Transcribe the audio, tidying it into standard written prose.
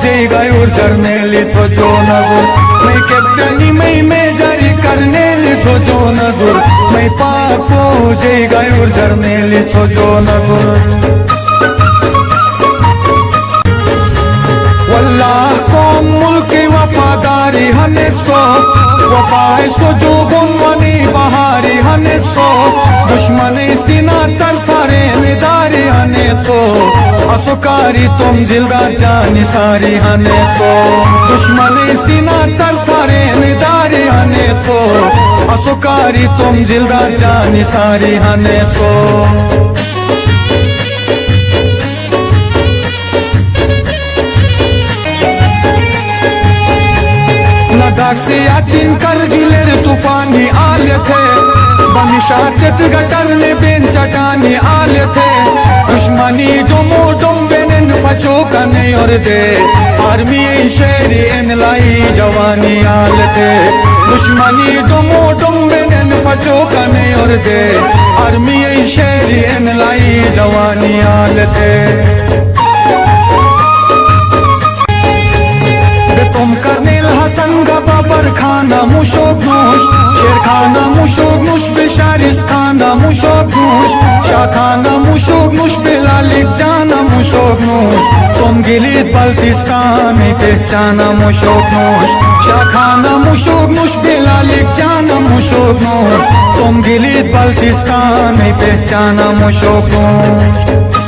फौजी गयूर जर्नेली सोचो नजर मैं कैप्टनी में जारी करने ली सोचो नजर मैं पाक फौजी गयूर जर्नेली सोचो नजर वल्लाह कौम मुल्क वफादारी हने सो वफाए सोचो गुमनी बहारी हने सो दुश्मनी सीना तरफरे निदारी हने सो असुकारी तुम जिल्दा जानी सारी हने सो दुश्मनी सीना तरफरे निदारी हने सो असुकारी तुम जिल्दा जानी सारी हने सो लद्दाख से याचिन करगिलेर तूफानी आले थे बनिशात गटर ने बेन चटानी आले थे दुश्मनी डुमो डुम बेन बचो कने और दे आर्मी शेरी इन लाई जवानी आले थे दुश्मनी डुमो डुम बेन बचो कने और दे आर्मी शेरी इन लाई जवानी आले थे तुम कर्नेल हसन बाबर खाना मुशोक नूश शेर खाना मुशोक नूश बेशारिस खाना मुशोक नूश शाह खाना मुशोक नूश बेलालिक जाना मुशोक नूश तुम गिलीत बल्तिस्तान पहचाना मुशोक नूश शाह खाना मुशोक नूश बेलालिक जाना मुशोक नूश तुम गिलीत बल्तिस्तान पहचाना मुशोक नूश